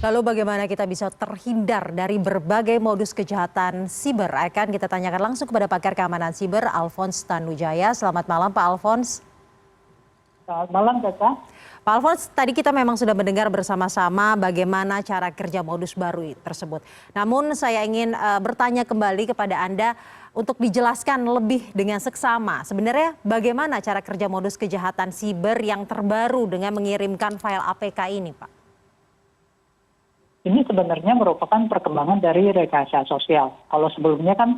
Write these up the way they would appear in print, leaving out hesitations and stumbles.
Lalu bagaimana kita bisa terhindar dari berbagai modus kejahatan siber? Akan kita tanyakan langsung kepada pakar keamanan siber Alphonse Tanujaya. Selamat malam Pak Alphonse. Selamat malam, Caca. Pak Alphonse, tadi kita memang sudah mendengar bersama-sama bagaimana cara kerja modus baru tersebut. Namun saya ingin bertanya kembali kepada Anda untuk dijelaskan lebih dengan seksama. Sebenarnya bagaimana cara kerja modus kejahatan siber yang terbaru dengan mengirimkan file APK ini, Pak? Ini sebenarnya merupakan perkembangan dari rekayasa sosial. Kalau sebelumnya kan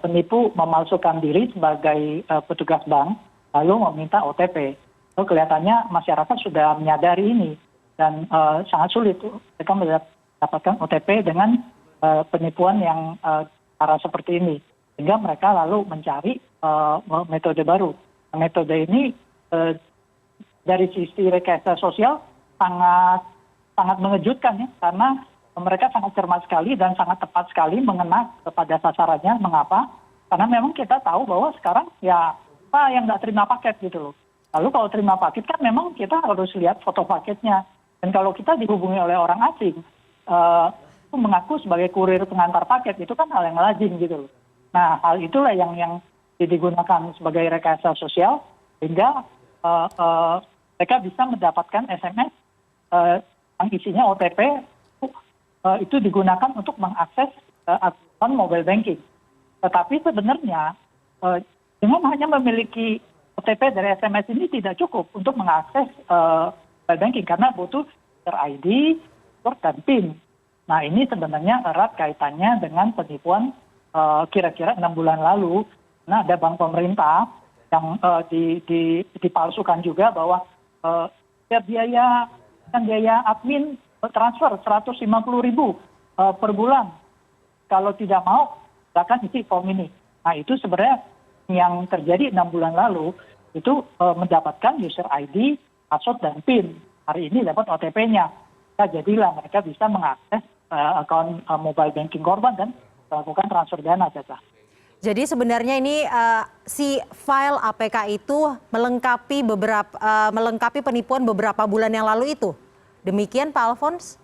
penipu memalsukan diri sebagai petugas bank, lalu meminta OTP. Lalu kelihatannya masyarakat sudah menyadari ini dan sangat sulit mereka mendapatkan OTP dengan penipuan yang cara seperti ini. Sehingga mereka lalu mencari metode baru. Metode ini dari sisi rekayasa sosial sangat mengejutkan ya, karena mereka sangat cermat sekali dan sangat tepat sekali mengena kepada sasarannya. Mengapa? Karena memang kita tahu bahwa sekarang ya apa yang nggak terima paket gitu loh. Lalu kalau terima paket kan memang kita harus lihat foto paketnya. Dan kalau kita dihubungi oleh orang asing, itu mengaku sebagai kurir pengantar paket, itu kan hal yang lazim gitu loh. Nah, hal itulah yang digunakan sebagai rekayasa sosial, sehingga mereka bisa mendapatkan SMS yang isinya OTP itu digunakan untuk mengakses akun mobile banking. Tetapi sebenarnya dengan hanya memiliki OTP dari SMS ini tidak cukup untuk mengakses mobile banking karena butuh user ID, password, dan PIN. Nah ini sebenarnya erat kaitannya dengan penipuan kira-kira 6 bulan lalu. Nah ada bank pemerintah yang dipalsukan juga bahwa biaya admin transfer 150.000 per bulan. Kalau tidak mau, silakan isi form ini. Nah itu sebenarnya yang terjadi 6 bulan lalu itu mendapatkan user ID, password, dan PIN. Hari ini dapat OTP-nya. Nah, jadilah mereka bisa mengakses akun mobile banking korban dan melakukan transfer dana, Caca. Jadi sebenarnya ini si file APK itu melengkapi penipuan beberapa bulan yang lalu itu. Demikian Pak Alphonse?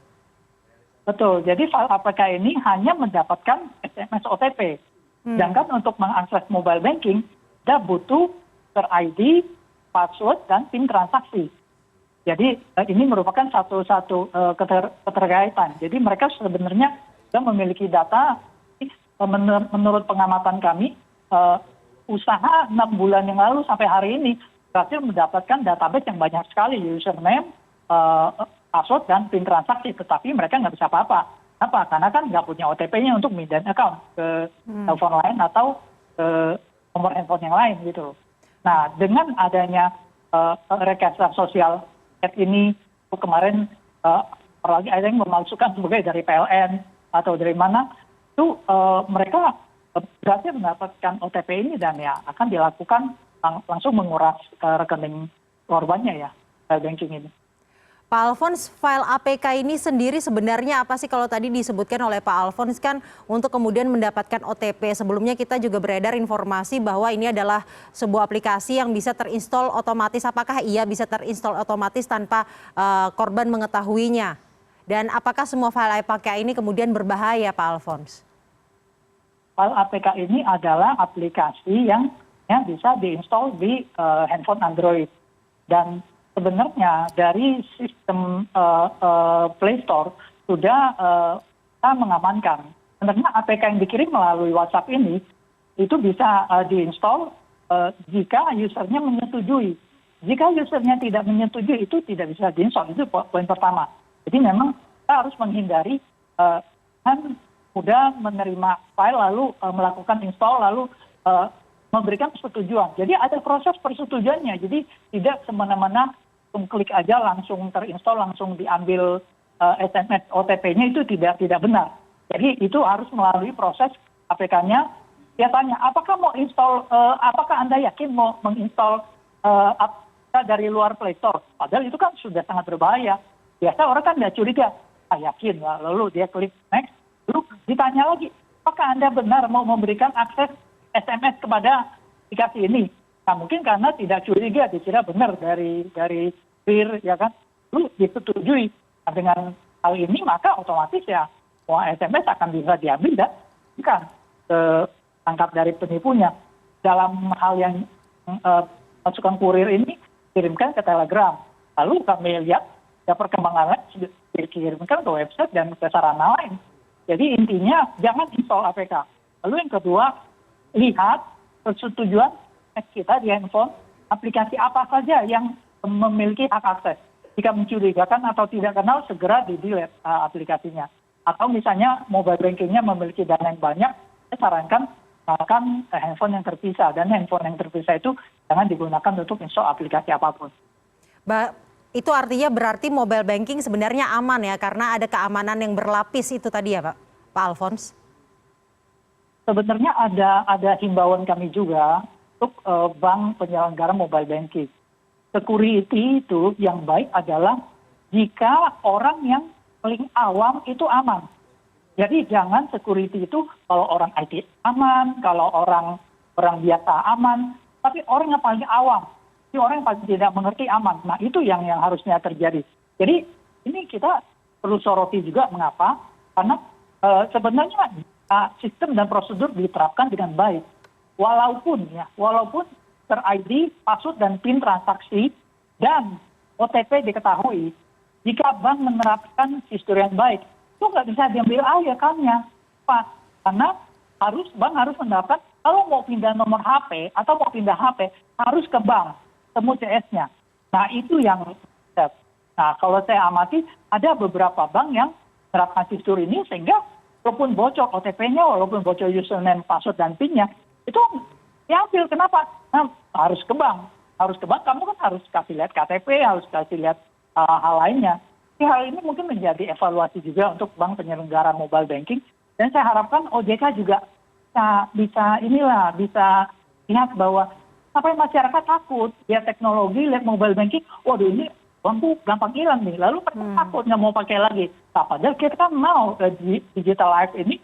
Betul. Jadi file APK ini hanya mendapatkan SMS OTP. Sedangkan untuk mengakses mobile banking, kita butuh user ID, password, dan PIN transaksi. Jadi ini merupakan satu keterkaitan. Jadi mereka sebenarnya sudah memiliki data. Menurut pengamatan kami, usaha 6 bulan yang lalu sampai hari ini berhasil mendapatkan database yang banyak sekali, username, password, dan PIN transaksi. Tetapi mereka nggak bisa apa-apa. Kenapa? Karena kan nggak punya OTP-nya untuk mindahin account ke telepon lain atau ke nomor handphone yang lain gitu. Nah dengan adanya rekayasa sosial ini kemarin apalagi ada yang memalsukan sebagai dari PLN atau dari mana, itu mereka berhasil mendapatkan OTP ini dan ya akan dilakukan langsung menguras rekening korbannya ya, banking ini. Pak Alphonse, file APK ini sendiri sebenarnya apa sih? Kalau tadi disebutkan oleh Pak Alphonse kan untuk kemudian mendapatkan OTP. Sebelumnya kita juga beredar informasi bahwa ini adalah sebuah aplikasi yang bisa terinstall otomatis. Apakah iya bisa terinstall otomatis tanpa korban mengetahuinya? Dan apakah semua file APK ini kemudian berbahaya, Pak Alphonse? File APK ini adalah aplikasi yang bisa diinstal di handphone Android. Dan sebenarnya dari sistem Play Store sudah kita mengamankan. Sebenarnya APK yang dikirim melalui WhatsApp ini itu bisa diinstal jika usernya menyetujui. Jika usernya tidak menyetujui itu tidak bisa diinstal. Itu poin pertama. Jadi memang kita harus menghindari kan mudah menerima file lalu melakukan install lalu memberikan persetujuan. Jadi ada proses persetujuannya. Jadi tidak semena-mena klik aja langsung terinstall, langsung diambil SMS OTP-nya itu tidak benar. Jadi itu harus melalui proses APK-nya. Dia tanya, apakah mau install, apakah Anda yakin mau menginstall APK dari luar Play Store? Padahal itu kan sudah sangat berbahaya. Biasa orang kan nggak curiga, yakin. Lalu dia klik next, lalu ditanya lagi, apakah Anda benar mau memberikan akses SMS kepada aplikasi ini? Nah mungkin karena tidak curiga, dikira benar dari peer, ya kan, lalu disetujui dengan hal ini maka otomatis ya semua SMS akan bisa diambil dan bukan tangkap dari penipunya. Dalam hal yang masukan kurir ini kirimkan ke Telegram. Lalu kami lihat ya perkembangannya dikirimkan ke website dan ke sarana lain. Jadi intinya jangan install APK. Lalu yang kedua, lihat persetujuan kita di handphone, aplikasi apa saja yang memiliki hak akses. Jika mencurigakan atau tidak kenal, segera di-delete aplikasinya. Atau misalnya mobile bankingnya memiliki dana yang banyak, saya sarankan gunakan handphone yang terpisah. Dan handphone yang terpisah itu jangan digunakan untuk install aplikasi apapun. Itu artinya berarti mobile banking sebenarnya aman ya, karena ada keamanan yang berlapis itu tadi ya Pak Alphonse? Sebenarnya ada himbauan kami juga untuk bank penyelenggara mobile banking. Security itu yang baik adalah jika orang yang paling awam itu aman. Jadi jangan security itu kalau orang IT aman, kalau orang biasa aman, tapi orang yang paling awam. Orang yang paling tidak mengerti aman. Nah itu yang harusnya terjadi. Jadi ini kita perlu soroti juga mengapa? Karena sebenarnya sistem dan prosedur diterapkan dengan baik. Walaupun ter-ID, password dan PIN transaksi dan OTP diketahui, jika bank menerapkan histori yang baik, itu nggak bisa diambil alih akunnya. Pak, karena bank harus menerapkan kalau mau pindah nomor HP atau mau pindah HP harus ke bank. Temu CS-nya. Nah itu yang kalau saya amati ada beberapa bank yang menerapkan sistem ini sehingga walaupun bocor OTP-nya, walaupun bocor username, password dan PIN-nya itu diambil. Kenapa? Nah, harus ke bank. Kamu kan harus kasih lihat KTP, harus kasih lihat hal lainnya. Jadi hal ini mungkin menjadi evaluasi juga untuk bank penyelenggara mobile banking. Dan saya harapkan OJK juga bisa lihat bahwa sampai masyarakat takut lihat teknologi, lihat mobile banking, waduh ini uangku gampang hilang nih, lalu mereka takut nggak mau pakai lagi. Nah, padahal kita kan mau digital life ini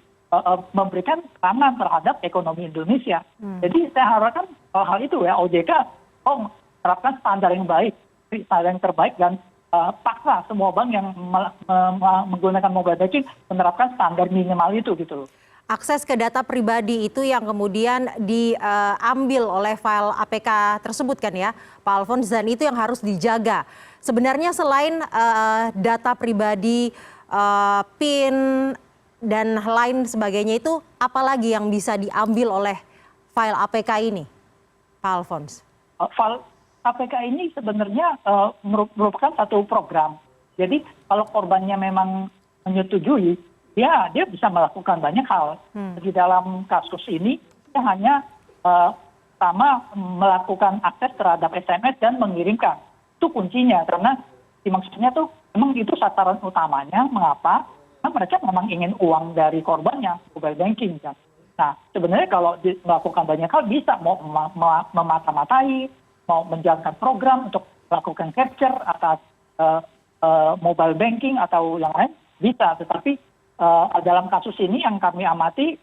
memberikan tekanan terhadap ekonomi Indonesia. Jadi saya harapkan hal itu ya OJK menerapkan standar yang baik, standar yang terbaik dan paksa semua bank yang menggunakan mobile banking menerapkan standar minimal itu gitu loh. Akses ke data pribadi itu yang kemudian diambil oleh file APK tersebut kan ya Pak Alphonse, dan itu yang harus dijaga. Sebenarnya selain data pribadi, PIN, dan lain sebagainya itu apalagi yang bisa diambil oleh file APK ini Pak Alphonse? File APK ini sebenarnya merupakan satu program. Jadi kalau korbannya memang menyetujui, ya dia bisa melakukan banyak hal. Di dalam kasus ini dia hanya pertama melakukan akses terhadap SMS dan mengirimkan. Itu kuncinya karena maksudnya tuh memang itu sasaran utamanya. Mengapa? Karena mereka memang ingin uang dari korbannya, mobile banking kan. Nah sebenarnya kalau melakukan banyak hal bisa mau memata-matai, mau menjalankan program untuk melakukan capture atas mobile banking atau yang lain bisa. Tetapi dalam kasus ini yang kami amati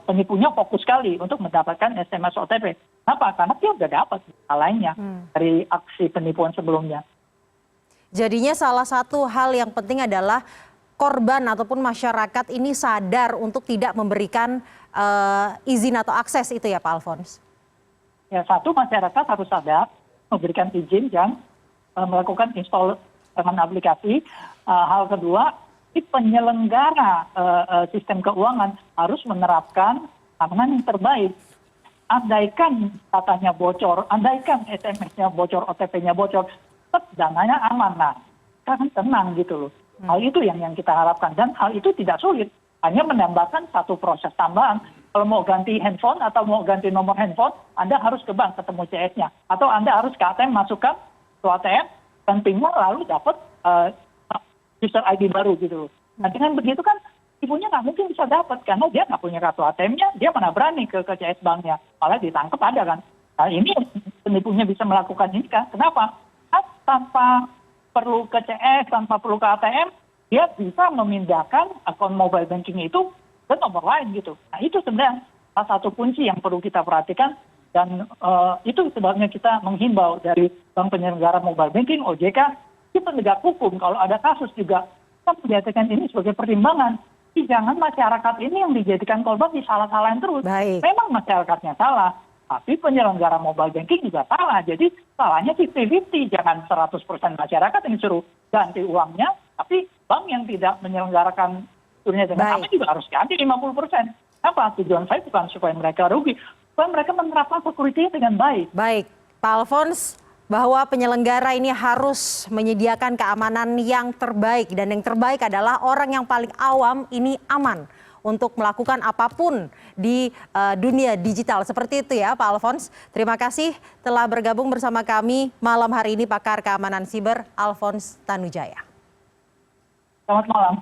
penipunya fokus sekali untuk mendapatkan SMS OTP. Kenapa? Karena dia sudah dapat hal lainnya dari aksi penipuan sebelumnya. Jadinya salah satu hal yang penting adalah korban ataupun masyarakat ini sadar untuk tidak memberikan izin atau akses itu ya Pak Alphonse? Ya, satu, masyarakat harus sadar memberikan izin dan melakukan install dengan aplikasi. Hal kedua, penyelenggara sistem keuangan harus menerapkan keamanan yang terbaik. Andaikan datanya bocor, andaikan SMS-nya bocor, OTP-nya bocor, tetap dananya aman. Nah, kan tenang gitu loh. Hal itu yang kita harapkan dan hal itu tidak sulit. Hanya menambahkan satu proses tambahan. Kalau mau ganti handphone atau mau ganti nomor handphone, Anda harus ke bank ketemu CS-nya. Atau Anda harus ke ATM, masukkan ke ATM, dan PIN-nya lalu dapat user ID baru gitu. Nah dengan begitu kan ibunya nggak mungkin bisa dapat karena dia nggak punya kartu ATM-nya, dia mana berani ke CS banknya, malah ditangkap ada kan. Nah ini penipunya bisa melakukan ini kan, kenapa? Tanpa perlu ke CS, tanpa perlu ke ATM, dia bisa memindahkan akun mobile banking itu ke nomor lain gitu. Nah itu sebenarnya salah satu kunci yang perlu kita perhatikan dan itu sebabnya kita menghimbau dari Bank Penyelenggara Mobile Banking, OJK, di penegak hukum kalau ada kasus juga kita kita menjadikan ini sebagai pertimbangan. Tapi jangan masyarakat ini yang dijadikan korban disalah-salahin terus. Baik. Memang masyarakatnya salah, tapi penyelenggara mobile banking juga salah. Jadi salahnya 50-50, jangan 100% masyarakat yang disuruh ganti uangnya, tapi bank yang tidak menyelenggarakan turunnya dengan aman juga harus ganti 50%. Apa? Tujuan saya bukan supaya mereka rugi, supaya mereka menerapkan security dengan baik. Baik, Pak Alphonse, bahwa penyelenggara ini harus menyediakan keamanan yang terbaik, dan yang terbaik adalah orang yang paling awam ini aman untuk melakukan apapun di dunia digital. Seperti itu ya Pak Alphonse. Terima kasih telah bergabung bersama kami malam hari ini, pakar keamanan siber Alphonse Tanujaya. Selamat malam.